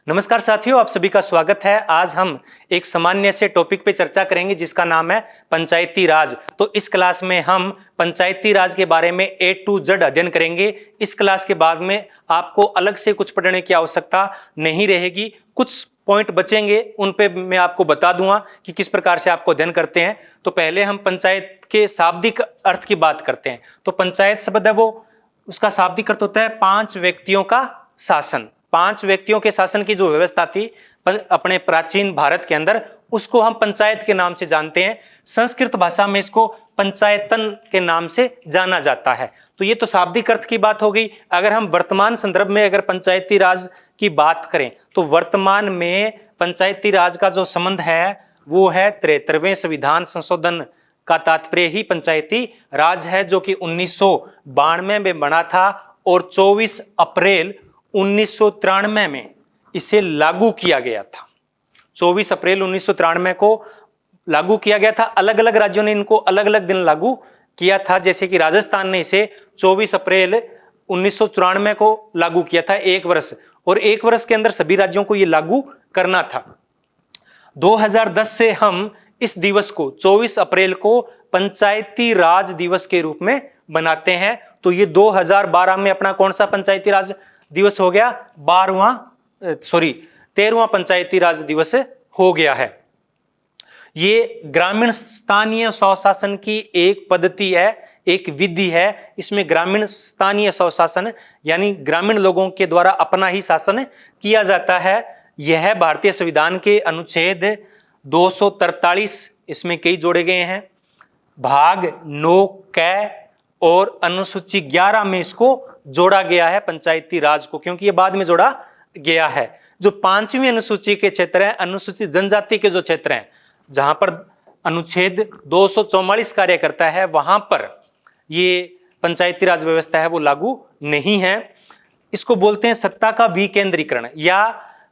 नमस्कार साथियों, आप सभी का स्वागत है। आज हम एक सामान्य से टॉपिक पे चर्चा करेंगे जिसका नाम है पंचायती राज। तो इस क्लास में हम पंचायती राज के बारे में A to Z अध्ययन करेंगे। इस क्लास के बाद में आपको अलग से कुछ पढ़ने की आवश्यकता नहीं रहेगी। कुछ पॉइंट बचेंगे, उन पे मैं आपको बता दूंगा कि किस प्रकार से आपको अध्ययन करते हैं। तो पहले हम पंचायत के शाब्दिक अर्थ की बात करते हैं। तो पंचायत शब्द है वो, उसका शाब्दिक अर्थ होता है 5 व्यक्तियों का शासन। 5 व्यक्तियों के शासन की जो व्यवस्था थी अपने प्राचीन भारत के अंदर, उसको हम पंचायत के नाम से जानते हैं। संस्कृत भाषा में इसको पंचायतन के नाम से जाना जाता है। तो ये तो शाब्दिक अर्थ की बात हो गई। अगर हम वर्तमान संदर्भ में अगर पंचायती राज की बात करें तो वर्तमान में पंचायती राज का जो संबंध है वो है 73वें संविधान संशोधन का तात्पर्य ही पंचायती राज है, जो कि 1992 में बना था और 24 अप्रैल 1993 में इसे लागू किया गया था। 24 अप्रैल 1993 को लागू किया गया था। अलग अलग राज्यों ने इनको अलग अलग दिन लागू किया था। जैसे कि राजस्थान ने इसे 24 अप्रैल 1994 को लागू किया था, 1 वर्ष, और 1 वर्ष के अंदर सभी राज्यों को यह लागू करना था। 2010 से हम इस दिवस को 24 अप्रैल को पंचायती राज दिवस के रूप में बनाते हैं। तो ये 2012 में अपना कौन सा पंचायती राज दिवस हो गया? 13वां पंचायती राज दिवस हो गया है। ये ग्रामीण स्थानीय स्वशासन की एक पद्धति है, एक विधि है। इसमें ग्रामीण स्थानीय स्वशासन यानी ग्रामीण लोगों के द्वारा अपना ही शासन किया जाता है। यह भारतीय संविधान के अनुच्छेद 243 इसमें कई जोड़े गए हैं, भाग 9 क और अनुसूची 11 में इसको जोड़ा गया है पंचायती राज को, क्योंकि ये बाद में जोड़ा गया है। जो 5वीं अनुसूची के क्षेत्र हैं, अनुसूचित जनजाति के जो क्षेत्र हैं, जहां पर अनुच्छेद 244 कार्य करता है, वहां पर ये पंचायती राज व्यवस्था है वो लागू नहीं है। इसको बोलते हैं सत्ता का विकेंद्रीकरण या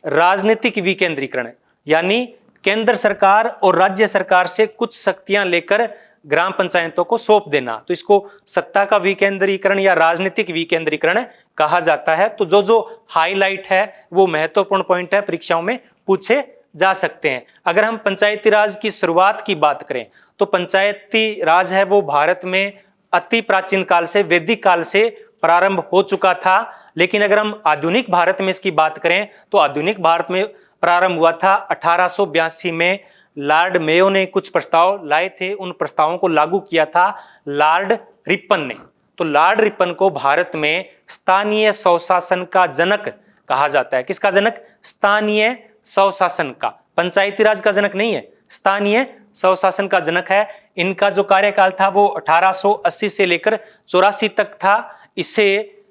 राजनीतिक विकेंद्रीकरण, यानी केंद्र सरकार और राज्य सरकार से कुछ शक्तियां लेकर ग्राम पंचायतों को सौंप देना। तो इसको सत्ता का विकेंद्रीकरण या राजनीतिक विकेंद्रीकरण कहा जाता है। तो जो हाईलाइट है वो महत्वपूर्ण पॉइंट है, परीक्षाओं में पूछे जा सकते हैं। अगर हम पंचायती राज की शुरुआत की बात करें तो पंचायती राज है वो भारत में अति प्राचीन काल से, वैदिक काल से प्रारंभ हो चुका था। लेकिन अगर हम आधुनिक भारत में इसकी बात करें तो आधुनिक भारत में प्रारंभ हुआ था 1882 में। लॉर्ड मेयो ने कुछ प्रस्ताव लाए थे, उन प्रस्तावों को लागू किया था लॉर्ड रिपन ने। तो लॉर्ड रिपन को भारत में स्थानीय स्वशासन का जनक कहा जाता है। किसका जनक? स्थानीय स्वशासन का। पंचायती राज का जनक नहीं है, स्थानीय स्वशासन का जनक है। इनका जो कार्यकाल था वो 1880 से लेकर 84 तक था। इसे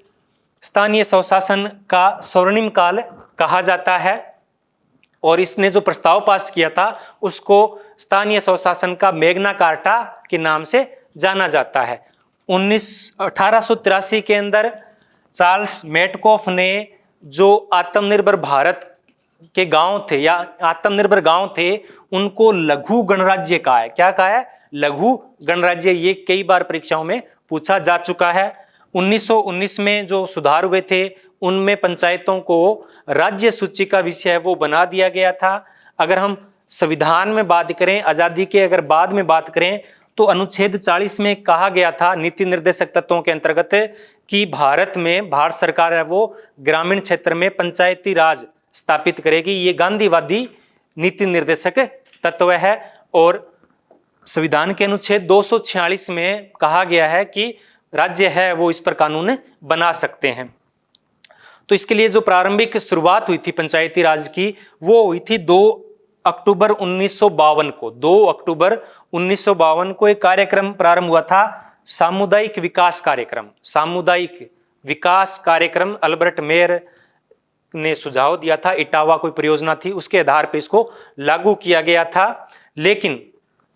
स्थानीय स्वशासन का स्वर्णिम काल कहा जाता है। और इसने जो प्रस्ताव पास किया था उसको स्थानीय स्वशासन का मैग्ना कार्टा के नाम से जाना जाता है। 1883 के अंदर चार्ल्स मेटकॉफ ने जो आत्मनिर्भर भारत के गांव थे या आत्मनिर्भर गांव थे, उनको लघु गणराज्य कहा है। क्या कहा है? लघु गणराज्य। ये कई बार परीक्षाओं में पूछा जा चुका है। 1919 में जो सुधार हुए थे उनमें पंचायतों को राज्य सूची का विषय वो बना दिया गया था। अगर हम संविधान में बात करें, आजादी के अगर बाद में बात करें, तो अनुच्छेद 40 में कहा गया था नीति निर्देशक तत्वों के अंतर्गत कि भारत में भारत सरकार है वो ग्रामीण क्षेत्र में पंचायती राज स्थापित करेगी। ये गांधीवादी नीति निर्देशक तत्व है। और संविधान के अनुच्छेद 246 में कहा गया है कि राज्य है वो इस पर कानून बना सकते हैं। तो इसके लिए जो प्रारंभिक शुरुआत हुई थी पंचायती राज की, वो हुई थी 2 अक्टूबर 1952 को। 2 अक्टूबर 1952 को एक कार्यक्रम प्रारंभ हुआ था, सामुदायिक विकास कार्यक्रम। सामुदायिक विकास कार्यक्रम अल्बर्ट मेयर ने सुझाव दिया था, इटावा कोई परियोजना थी, उसके आधार पर इसको लागू किया गया था। लेकिन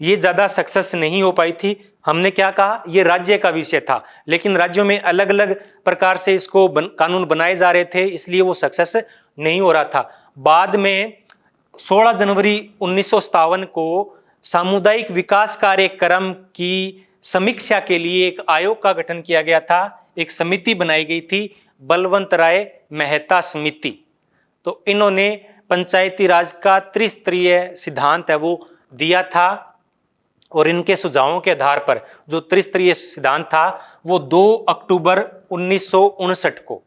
ये ज्यादा सक्सेस नहीं हो पाई थी। हमने क्या कहा? ये राज्य का विषय था, लेकिन राज्यों में अलग अलग प्रकार से इसको कानून बनाए जा रहे थे, इसलिए वो सक्सेस नहीं हो रहा था। बाद में 16 जनवरी 1957 को सामुदायिक विकास कार्यक्रम की समीक्षा के लिए एक आयोग का गठन किया गया था। एक समिति बनाई गई थी, बलवंत राय मेहता समिति। तो इन्होंने पंचायती राज का त्रिस्तरीय सिद्धांत है वो दिया था, और इनके सुझावों के आधार पर जो त्रिस्तरीय सिद्धांत था वो 2 अक्टूबर 1959 को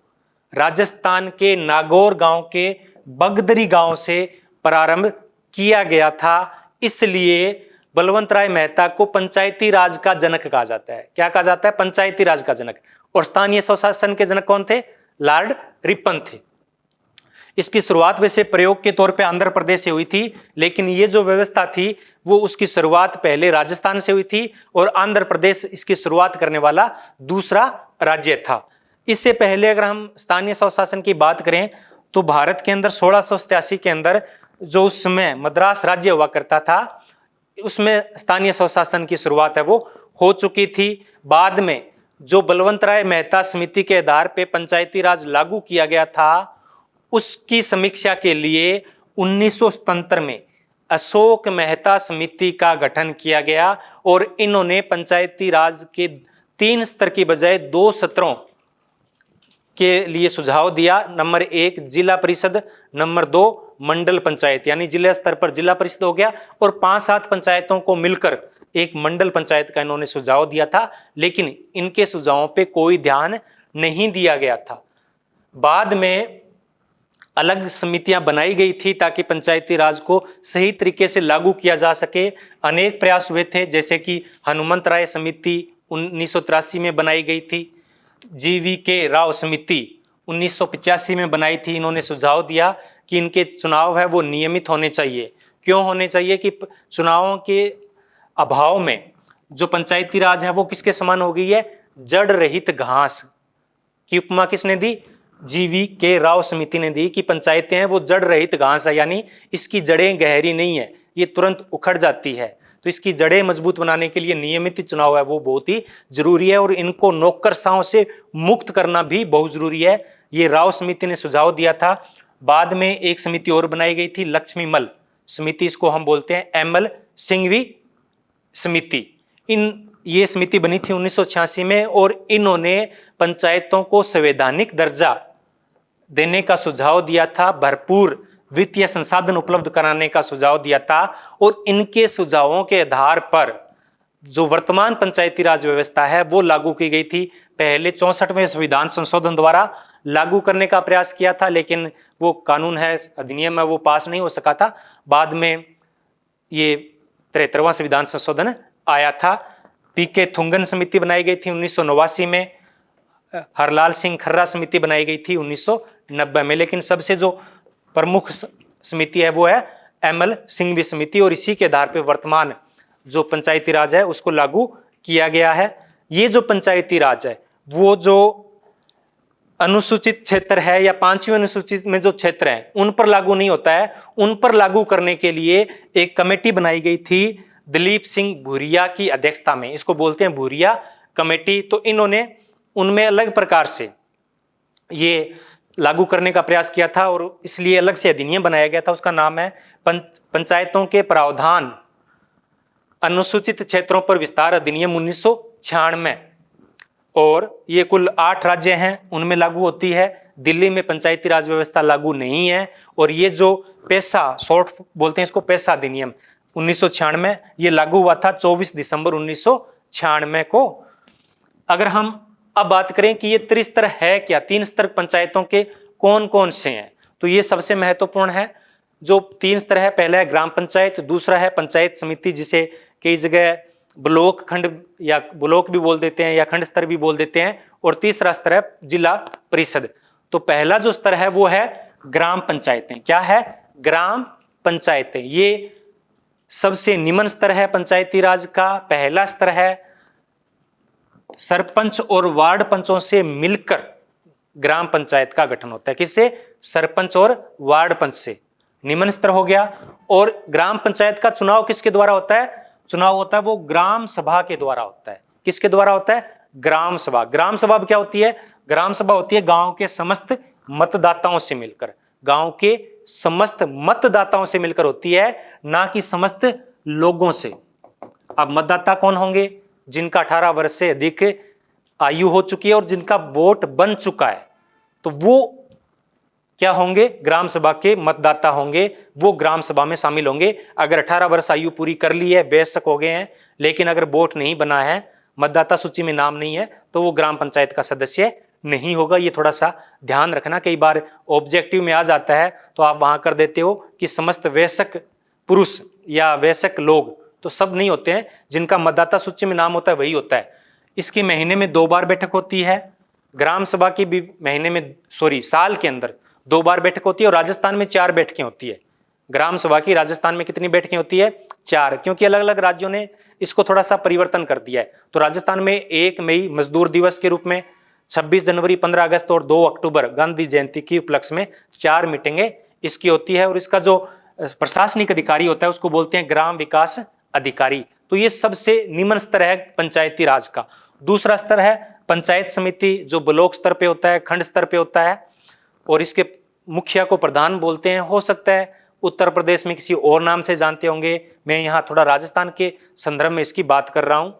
राजस्थान के नागौर गांव के बगदरी गांव से प्रारंभ किया गया था। इसलिए बलवंत राय मेहता को पंचायती राज का जनक कहा जाता है। क्या कहा जाता है? पंचायती राज का जनक। और स्थानीय स्वशासन के जनक कौन थे? लॉर्ड रिपन थे। इसकी शुरुआत वैसे प्रयोग के तौर पे आंध्र प्रदेश से हुई थी, लेकिन ये जो व्यवस्था थी वो उसकी शुरुआत पहले राजस्थान से हुई थी, और आंध्र प्रदेश इसकी शुरुआत करने वाला दूसरा राज्य था। इससे पहले अगर हम स्थानीय स्वशासन की बात करें तो भारत के अंदर 1687 के अंदर जो उस समय मद्रास राज्य हुआ करता था, उसमें स्थानीय स्वशासन की शुरुआत है वो हो चुकी थी। बाद में जो बलवंत राय मेहता समिति के आधार पे पंचायती राज लागू किया गया था, उसकी समीक्षा के लिए 1977 में अशोक मेहता समिति का गठन किया गया, और इन्होंने पंचायती राज के 3 स्तर की बजाय 2 सत्रों के लिए सुझाव दिया। नंबर 1 जिला परिषद, नंबर 2 मंडल पंचायत, यानी जिला स्तर पर जिला परिषद हो गया, और 5-7 पंचायतों को मिलकर एक मंडल पंचायत का इन्होंने सुझाव दिया था, लेकिन इनके सुझावों पे कोई ध्यान नहीं दिया गया था। बाद में अलग समितियां बनाई गई थी ताकि पंचायती राज को सही तरीके से लागू किया जा सके। अनेक प्रयास हुए थे, जैसे कि हनुमंत राय समिति 1983 में बनाई गई थी, GV.K. राव समिति 1985 में बनाई थी। इन्होंने सुझाव दिया कि इनके चुनाव है वो नियमित होने चाहिए। क्यों होने चाहिए? कि चुनावों के अभाव में जो पंचायती राज है वो किसके समान हो गई है? जड़ रहित घास की उपमा किसने दी? GV.K. राव समिति ने दी कि पंचायतें हैं वो जड़ रहित घास है, यानी इसकी जड़ें गहरी नहीं है, ये तुरंत उखड़ जाती है। तो इसकी जड़ें मजबूत बनाने के लिए नियमित चुनाव है वो बहुत ही जरूरी है, और इनको नौकरशाहों से मुक्त करना भी बहुत जरूरी है। ये राव समिति ने सुझाव दिया था। बाद में एक समिति और बनाई गई थी, लक्ष्मीमल समिति, इसको हम बोलते हैं ML सिंघवी समिति। ये समिति बनी थी 1986 में, और इन्होंने पंचायतों को संवैधानिक दर्जा देने का सुझाव दिया था, भरपूर वित्तीय संसाधन उपलब्ध कराने का सुझाव दिया था, और इनके सुझावों के आधार पर जो वर्तमान पंचायती राज व्यवस्था है वो लागू की गई थी। पहले 64वें संविधान संशोधन द्वारा लागू करने का प्रयास किया था, लेकिन वो कानून है, अधिनियम है, वो पास नहीं हो सका था। बाद में ये 73वां संविधान संशोधन आया था। PK थुंगन समिति बनाई गई थी 1989 में, हरलाल सिंह खर्रा समिति बनाई गई थी 1990 में, लेकिन सबसे जो प्रमुख समिति है वो है ML सिंघवी समिति, और इसी के आधार पर वर्तमान जो पंचायती राज है उसको लागू किया गया है। ये जो पंचायती राज है वो जो अनुसूचित क्षेत्र है या 5वीं अनुसूचित में जो क्षेत्र है उन पर लागू नहीं होता है। उन पर लागू करने के लिए एक कमेटी बनाई गई थी दिलीप सिंह भूरिया की अध्यक्षता में, इसको बोलते हैं भूरिया कमेटी। तो इन्होंने उनमें अलग प्रकार से ये लागू करने का प्रयास किया था, और इसलिए अलग से अधिनियम बनाया गया था, उसका नाम है पंचायतों के प्रावधान अनुसूचित क्षेत्रों पर विस्तार अधिनियम 1996, और ये कुल 8 राज्य हैं उनमें लागू होती है। दिल्ली में पंचायती राज व्यवस्था लागू नहीं है। और ये जो पैसा, शॉर्ट बोलते हैं इसको, पैसा अधिनियम 1996, ये लागू हुआ था 24 दिसंबर 1996 को। अगर हम अब बात करें कि ये त्रिस्तर है क्या, 3 स्तर पंचायतों के कौन कौन से हैं, तो ये सबसे महत्वपूर्ण है। जो 3 स्तर है, पहला है ग्राम पंचायत, दूसरा है पंचायत समिति जिसे कई जगह ब्लॉक खंड या ब्लॉक भी बोल देते हैं या खंड स्तर भी बोल देते हैं, और तीसरा स्तर है जिला परिषद। तो पहला जो स्तर है वो है ग्राम पंचायतें। क्या है? ग्राम पंचायतें। ये सबसे निम्न स्तर है पंचायती राज का। पहला स्तर है सरपंच और वार्ड पंचों से मिलकर ग्राम पंचायत का गठन होता है। किससे? सरपंच और वार्ड पंच से। निम्न स्तर हो गया। और ग्राम पंचायत का चुनाव किसके द्वारा होता है? चुनाव होता है वो ग्राम सभा के द्वारा होता है। किसके द्वारा होता है? ग्राम सभा। ग्राम सभा क्या होती है? ग्राम सभा होती है गांव के समस्त मतदाताओं से मिलकर, गांव के समस्त मतदाताओं से मिलकर होती है, ना कि समस्त लोगों से। अब मतदाता कौन होंगे? जिनका 18 वर्ष से अधिक आयु हो चुकी है और जिनका वोट बन चुका है, तो वो क्या होंगे, ग्राम सभा के मतदाता होंगे, वो ग्राम सभा में शामिल होंगे। अगर 18 वर्ष आयु पूरी कर ली है, वयस्क हो गए हैं, लेकिन अगर वोट नहीं बना है, मतदाता सूची में नाम नहीं है, तो वो ग्राम पंचायत का सदस्य नहीं होगा। ये थोड़ा सा ध्यान रखना, कई बार ऑब्जेक्टिव में आ जाता है तो आप वहां कर देते हो कि समस्त वयस्क पुरुष या वयस्क लोग, तो सब नहीं होते हैं, जिनका मतदाता सूची में नाम होता है वही होता है। इसकी महीने में 2 बार बैठक होती है, ग्राम सभा की भी महीने में साल के अंदर 2 बार बैठक होती है, और राजस्थान में 4 बैठकें होती है। ग्राम सभा की राजस्थान में कितनी बैठकें होती है, 4, क्योंकि अलग अलग राज्यों ने इसको थोड़ा सा परिवर्तन कर दिया है। तो राजस्थान में 1 मई मजदूर दिवस के रूप में, 26 जनवरी, 15 अगस्त और 2 अक्टूबर गांधी जयंती की उपलक्ष्य में 4 मीटिंगें इसकी होती है। और इसका जो प्रशासनिक अधिकारी होता है उसको बोलते हैं ग्राम विकास अधिकारी। तो ये सबसे निम्न स्तर है पंचायती राज का। दूसरा स्तर है पंचायत समिति, जो ब्लॉक स्तर पे होता है, खंड स्तर पे होता है, और इसके मुखिया को प्रधान बोलते हैं। हो सकता है उत्तर प्रदेश में किसी और नाम से जानते होंगे, मैं यहाँ थोड़ा राजस्थान के संदर्भ में इसकी बात कर रहा हूँ।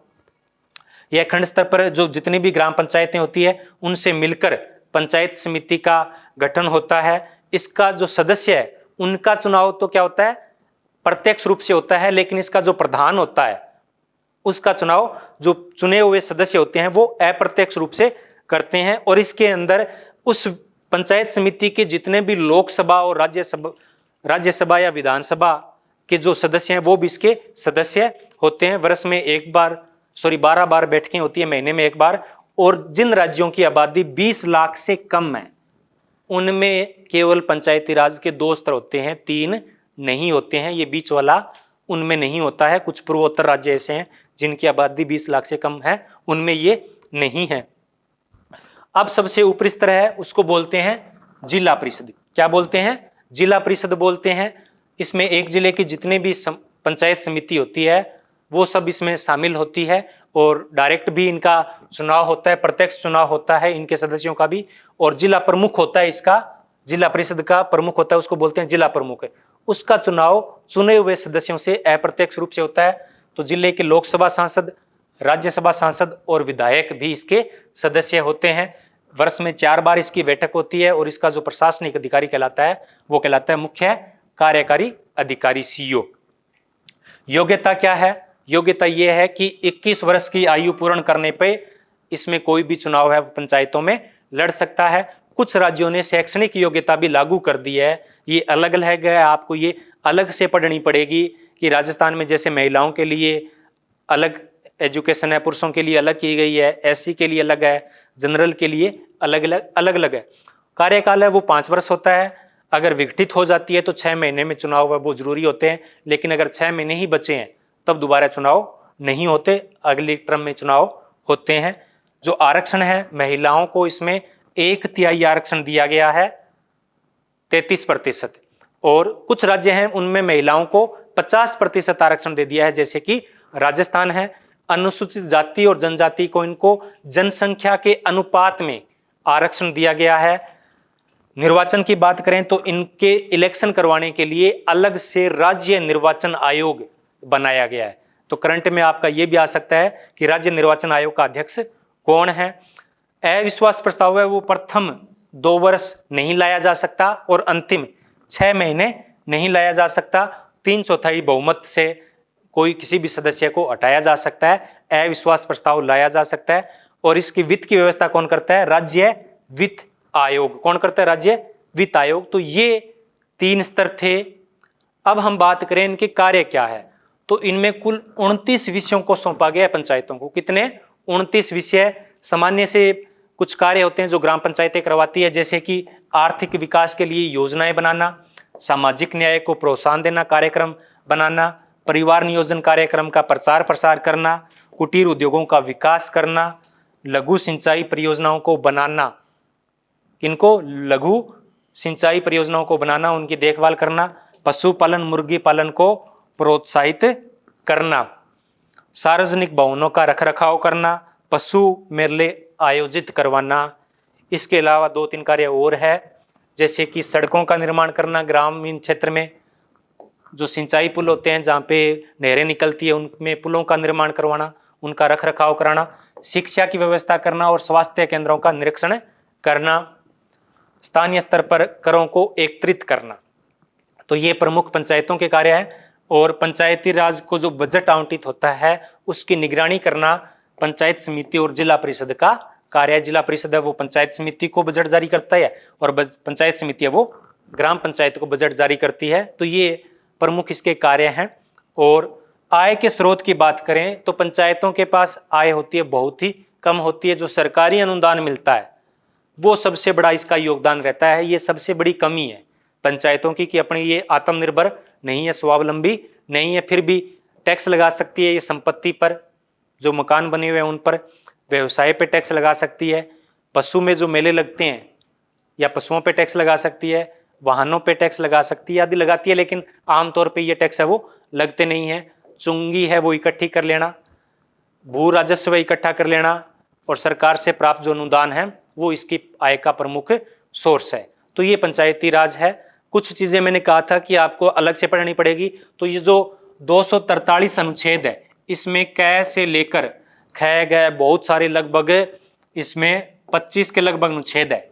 यह खंड स्तर पर जो जितनी भी ग्राम पंचायतें होती है उनसे मिलकर पंचायत समिति का गठन होता है। इसका जो सदस्य है उनका चुनाव तो क्या होता है, प्रत्यक्ष रूप से होता है, लेकिन इसका जो प्रधान होता है उसका चुनाव जो चुने हुए सदस्य होते हैं वो अप्रत्यक्ष रूप से करते हैं। और इसके अंदर उस पंचायत समिति के जितने भी लोकसभा और राज्यसभा या विधानसभा के जो सदस्य हैं वो भी इसके सदस्य होते हैं। वर्ष में 12 बार बैठकें होती है, महीने में 1 बार। और जिन राज्यों की आबादी 20 लाख से कम है उनमें केवल पंचायती राज के 2 स्तर होते हैं, 3 नहीं होते हैं। ये बीच वाला उनमें नहीं होता है। कुछ पूर्वोत्तर राज्य ऐसे हैं जिनकी आबादी 20 लाख से कम है, उनमें ये नहीं है। अब सबसे ऊपरी स्तर है उसको बोलते हैं जिला परिषद। क्या बोलते हैं, जिला परिषद बोलते हैं। इसमें एक जिले की जितने भी पंचायत समिति होती है वो सब इसमें शामिल होती है, और डायरेक्ट भी इनका चुनाव होता है, प्रत्यक्ष चुनाव होता है इनके सदस्यों का भी। और जिला प्रमुख होता है, इसका जिला परिषद का प्रमुख होता है, उसको बोलते हैं जिला प्रमुख। उसका चुनाव चुने हुए सदस्यों से अप्रत्यक्ष रूप से होता है। तो जिले के लोकसभा सांसद, राज्यसभा सांसद और विधायक भी इसके सदस्य होते हैं। वर्ष में 4 बार इसकी बैठक होती है, और इसका जो प्रशासनिक अधिकारी कहलाता है वो कहलाता है मुख्य कार्यकारी अधिकारी, सीईओ। योग्यता क्या है, योग्यता यह है कि 21 वर्ष की आयु पूर्ण करने पे इसमें कोई भी चुनाव है पंचायतों में लड़ सकता है। कुछ राज्यों ने शैक्षणिक योग्यता भी लागू कर दी है, ये अलग अलग है, आपको ये अलग से पढ़नी पड़ेगी कि राजस्थान में जैसे महिलाओं के लिए अलग एजुकेशन है, पुरुषों के लिए अलग की गई है, एससी के लिए अलग है, जनरल के लिए अलग अलग है। कार्यकाल है वो 5 वर्ष होता है। अगर विघटित हो जाती है तो 6 महीने में चुनाव है वो जरूरी होते हैं, लेकिन अगर 6 महीने ही बचे हैं तब दोबारा चुनाव नहीं होते, अगले टर्म में चुनाव होते हैं। जो आरक्षण है महिलाओं को इसमें 1/3 आरक्षण दिया गया है, 33%। और कुछ राज्य हैं उनमें महिलाओं को 50% आरक्षण दे दिया है, जैसे कि राजस्थान है। अनुसूचित जाति और जनजाति को इनको जनसंख्या के अनुपात में आरक्षण दिया गया है। निर्वाचन की बात करें तो इनके इलेक्शन करवाने के लिए अलग से राज्य निर्वाचन आयोग बनाया गया है। तो करंट में आपका यह भी आ सकता है कि राज्य निर्वाचन आयोग का अध्यक्ष कौन है। अविश्वास प्रस्ताव है वो प्रथम 2 वर्ष नहीं लाया जा सकता, और अंतिम 6 महीने नहीं लाया जा सकता। 3/4 बहुमत से कोई किसी भी सदस्य को हटाया जा सकता है, अविश्वास प्रस्ताव लाया जा सकता है। और इसकी वित्त की व्यवस्था कौन करता है, राज्य वित्त आयोग। कौन करता है, राज्य वित्त आयोग। तो ये 3 स्तर थे। अब हम बात करें इनके कार्य क्या है, तो इनमें कुल 29 विषयों को सौंपा गया है पंचायतों को। कितने, 29 विषय। सामान्य से कुछ कार्य होते हैं जो ग्राम पंचायतें करवाती है, जैसे कि आर्थिक विकास के लिए योजनाएं बनाना, सामाजिक न्याय को प्रोत्साहन देना, कार्यक्रम बनाना, परिवार नियोजन कार्यक्रम का प्रचार प्रसार करना, कुटीर उद्योगों का विकास करना, लघु सिंचाई परियोजनाओं को बनाना। किनको, लघु सिंचाई परियोजनाओं को बनाना, उनकी देखभाल करना, पशुपालन मुर्गी पालन को प्रोत्साहित करना, सार्वजनिक भवनों का रखरखाव करना, पशु मेले आयोजित करवाना। इसके अलावा 2-3 कार्य और है, जैसे कि सड़कों का निर्माण करना, ग्रामीण क्षेत्र में जो सिंचाई पुल होते हैं जहाँ पे नहरें निकलती है उनमें पुलों का निर्माण करवाना, उनका रखरखाव कराना, शिक्षा की व्यवस्था करना और स्वास्थ्य केंद्रों का निरीक्षण करना। स्थानीय स्तर पर करों को एकत्रित करना। तो ये प्रमुख पंचायतों के कार्य हैं। और पंचायती राज को जो बजट आवंटित होता है उसकी निगरानी करना पंचायत समिति और जिला परिषद का कार्य है। जिला परिषद है वो पंचायत समिति को बजट जारी करता है और पंचायत समिति है वो ग्राम पंचायत को बजट जारी करती है। तो ये प्रमुख इसके कार्य हैं। और आय के स्रोत की बात करें तो पंचायतों के पास आय होती है बहुत ही कम होती है। जो सरकारी अनुदान मिलता है वो सबसे बड़ा इसका योगदान रहता है। ये सबसे बड़ी कमी है पंचायतों की कि अपनी ये आत्मनिर्भर नहीं है, स्वावलंबी नहीं है, फिर भी टैक्स लगा सकती है। ये संपत्ति पर, जो मकान बने हुए हैं उन पर, व्यवसाय पे टैक्स लगा सकती है, पशु में जो मेले लगते हैं या पशुओं पे टैक्स लगा सकती है, वाहनों पे टैक्स लगा सकती है, आदि लगाती है। लेकिन आमतौर पे ये टैक्स है वो लगते नहीं है। चुंगी है वो इकट्ठी कर लेना, भू राजस्व इकट्ठा कर लेना और सरकार से प्राप्त जो अनुदान है वो इसकी आय का प्रमुख सोर्स है। तो ये पंचायती राज है। कुछ चीजें मैंने कहा था कि आपको अलग से पढ़नी पड़ेगी। तो ये जो 243 अनुच्छेद है इसमें क से लेकर ख गए बहुत सारे, लगभग इसमें 25 के लगभग अनुच्छेद है,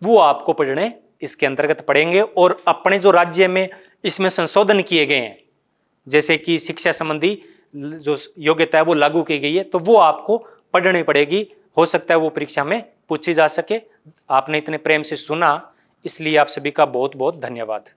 वो आपको पढ़ने इसके अंतर्गत पढ़ेंगे। और अपने जो राज्य में इसमें संशोधन किए गए हैं, जैसे कि शिक्षा संबंधी जो योग्यता है वो लागू की गई है, तो वो आपको पढ़नी पड़ेगी। हो सकता है वो परीक्षा में पूछी जा सके। आपने इतने प्रेम से सुना, इसलिए आप सभी का बहुत बहुत धन्यवाद।